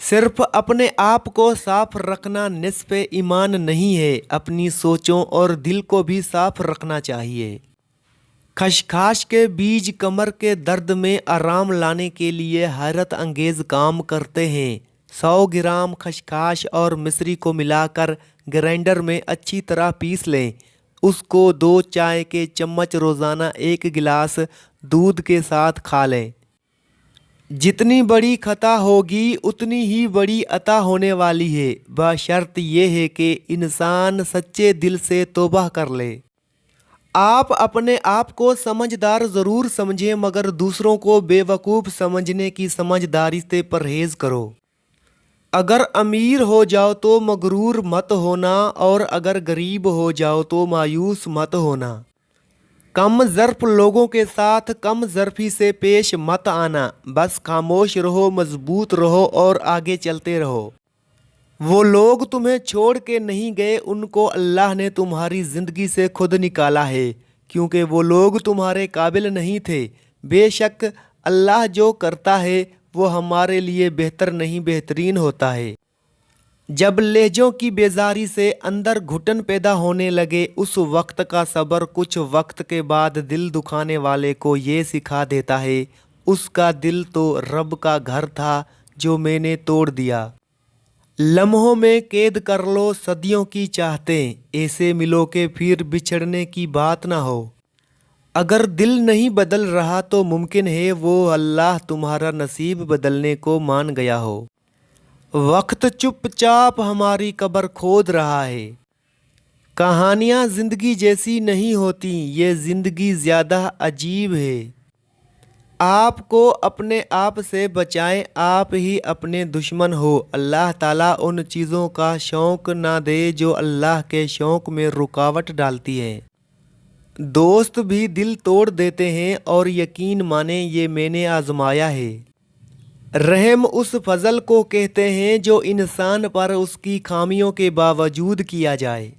صرف اپنے آپ کو صاف رکھنا نصف ایمان نہیں ہے، اپنی سوچوں اور دل کو بھی صاف رکھنا چاہیے۔ خشخاش کے بیج کمر کے درد میں آرام لانے کے لیے حیرت انگیز کام کرتے ہیں۔ 100 گرام خشخاش اور مصری کو ملا کر گرائنڈر میں اچھی طرح پیس لیں۔ اس کو 2 چائے کے چمچ روزانہ 1 گلاس دودھ کے ساتھ کھا لیں۔ جتنی بڑی خطا ہوگی اتنی ہی بڑی عطا ہونے والی ہے، بشرط یہ ہے کہ انسان سچے دل سے توبہ کر لے۔ آپ اپنے آپ کو سمجھدار ضرور سمجھیں، مگر دوسروں کو بے وقوف سمجھنے کی سمجھداری سے پرہیز کرو۔ اگر امیر ہو جاؤ تو مغرور مت ہونا، اور اگر غریب ہو جاؤ تو مایوس مت ہونا۔ کم ظرف لوگوں کے ساتھ کم ظرفی سے پیش مت آنا، بس خاموش رہو، مضبوط رہو اور آگے چلتے رہو۔ وہ لوگ تمہیں چھوڑ کے نہیں گئے، ان کو اللہ نے تمہاری زندگی سے خود نکالا ہے، کیونکہ وہ لوگ تمہارے قابل نہیں تھے۔ بے شک اللہ جو کرتا ہے وہ ہمارے لیے بہتر نہیں بہترین ہوتا ہے۔ جب لہجوں کی بیزاری سے اندر گھٹن پیدا ہونے لگے، اس وقت کا صبر کچھ وقت کے بعد دل دکھانے والے کو یہ سکھا دیتا ہے، اس کا دل تو رب کا گھر تھا جو میں نے توڑ دیا۔ لمحوں میں قید کر لو صدیوں کی چاہتیں، ایسے ملو کہ پھر بچھڑنے کی بات نہ ہو۔ اگر دل نہیں بدل رہا تو ممکن ہے وہ اللہ تمہارا نصیب بدلنے کو مان گیا ہو۔ وقت چپ چاپ ہماری قبر کھود رہا ہے۔ کہانیاں زندگی جیسی نہیں ہوتی، یہ زندگی زیادہ عجیب ہے۔ آپ کو اپنے آپ سے بچائیں، آپ ہی اپنے دشمن ہو۔ اللہ تعالیٰ ان چیزوں کا شوق نہ دے جو اللہ کے شوق میں رکاوٹ ڈالتی ہیں۔ دوست بھی دل توڑ دیتے ہیں، اور یقین مانیں یہ میں نے آزمایا ہے۔ رحم اس فضل کو کہتے ہیں جو انسان پر اس کی خامیوں کے باوجود کیا جائے۔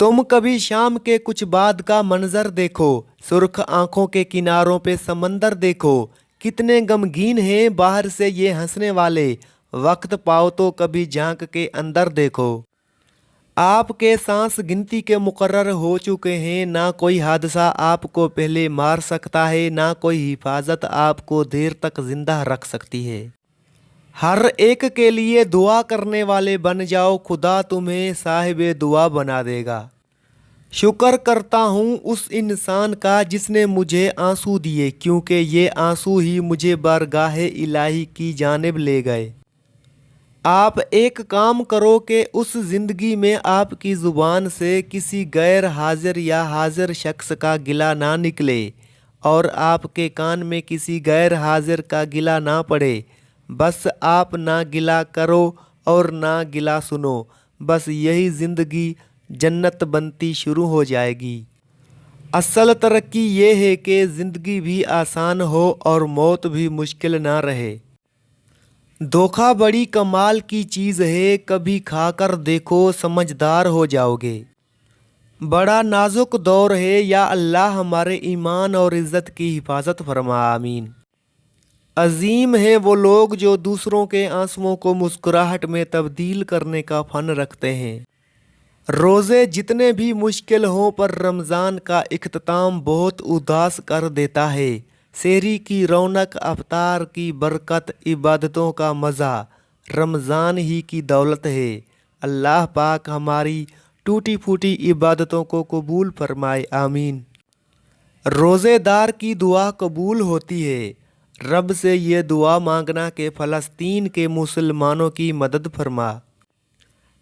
تم کبھی شام کے کچھ بعد کا منظر دیکھو، سرخ آنکھوں کے کناروں پہ سمندر دیکھو، کتنے غمگین ہیں باہر سے یہ ہنسنے والے۔ وقت پاؤ تو کبھی جھانک کے اندر دیکھو۔ آپ کے سانس گنتی کے مقرر ہو چکے ہیں، نہ کوئی حادثہ آپ کو پہلے مار سکتا ہے، نہ کوئی حفاظت آپ کو دیر تک زندہ رکھ سکتی ہے۔ ہر ایک کے لیے دعا کرنے والے بن جاؤ، خدا تمہیں صاحب دعا بنا دے گا۔ شکر کرتا ہوں اس انسان کا جس نے مجھے آنسو دیے، کیونکہ یہ آنسو ہی مجھے بارگاہ الہی کی جانب لے گئے۔ آپ ایک کام کرو کہ اس زندگی میں آپ کی زبان سے کسی غیر حاضر یا حاضر شخص کا گلہ نہ نکلے، اور آپ کے کان میں کسی غیر حاضر کا گلہ نہ پڑے۔ بس آپ نہ گلہ کرو اور نہ گلہ سنو، بس یہی زندگی جنت بنتی شروع ہو جائے گی۔ اصل ترقی یہ ہے کہ زندگی بھی آسان ہو اور موت بھی مشکل نہ رہے۔ دھوکہ بڑی کمال کی چیز ہے، کبھی کھا کر دیکھو، سمجھدار ہو جاؤ گے۔ بڑا نازک دور ہے، یا اللہ ہمارے ایمان اور عزت کی حفاظت فرما، آمین۔ عظیم ہے وہ لوگ جو دوسروں کے آنسوؤں کو مسکراہٹ میں تبدیل کرنے کا فن رکھتے ہیں۔ روزے جتنے بھی مشکل ہوں پر رمضان کا اختتام بہت اداس کر دیتا ہے۔ سحری کی رونق، افطار کی برکت، عبادتوں کا مزہ رمضان ہی کی دولت ہے۔ اللہ پاک ہماری ٹوٹی پھوٹی عبادتوں کو قبول فرمائے، آمین۔ روزے دار کی دعا قبول ہوتی ہے۔ رب سے یہ دعا مانگنا کہ فلسطین کے مسلمانوں کی مدد فرما۔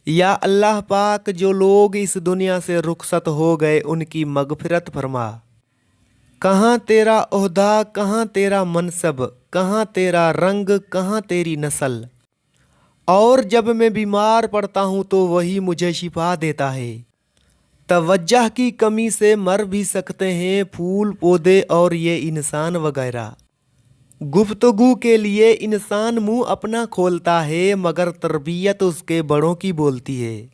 یا اللہ پاک جو لوگ اس دنیا سے رخصت ہو گئے ان کی مغفرت فرما۔ کہاں تیرا عہدہ، کہاں تیرا منصب، کہاں تیرا رنگ، کہاں تیری نسل؟ اور جب میں بیمار پڑتا ہوں تو وہی مجھے شفا دیتا ہے۔ توجہ کی کمی سے مر بھی سکتے ہیں پھول پودے اور یہ انسان وغیرہ۔ گفتگو کے لیے انسان منہ اپنا کھولتا ہے، مگر تربیت اس کے بڑوں کی بولتی ہے۔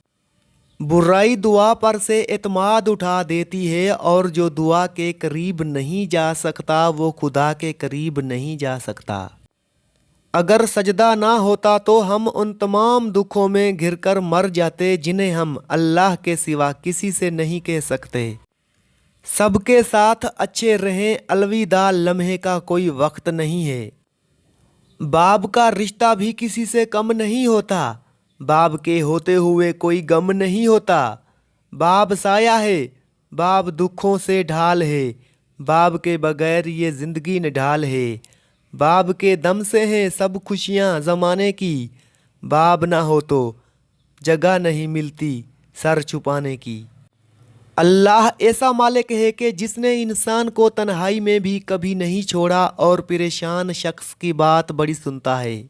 برائی دعا پر سے اعتماد اٹھا دیتی ہے، اور جو دعا کے قریب نہیں جا سکتا وہ خدا کے قریب نہیں جا سکتا۔ اگر سجدہ نہ ہوتا تو ہم ان تمام دکھوں میں گھر کر مر جاتے جنہیں ہم اللہ کے سوا کسی سے نہیں کہہ سکتے۔ سب کے ساتھ اچھے رہیں، الوداع لمحے کا کوئی وقت نہیں ہے۔ باپ کا رشتہ بھی کسی سے کم نہیں ہوتا، باپ کے ہوتے ہوئے کوئی غم نہیں ہوتا۔ باپ سایہ ہے، باپ دکھوں سے ڈھال ہے، باپ کے بغیر یہ زندگی نڈھال ہے۔ باپ کے دم سے ہیں سب خوشیاں زمانے کی، باپ نہ ہو تو جگہ نہیں ملتی سر چھپانے کی۔ اللہ ایسا مالک ہے کہ جس نے انسان کو تنہائی میں بھی کبھی نہیں چھوڑا اور پریشان شخص کی بات بڑی سنتا ہے۔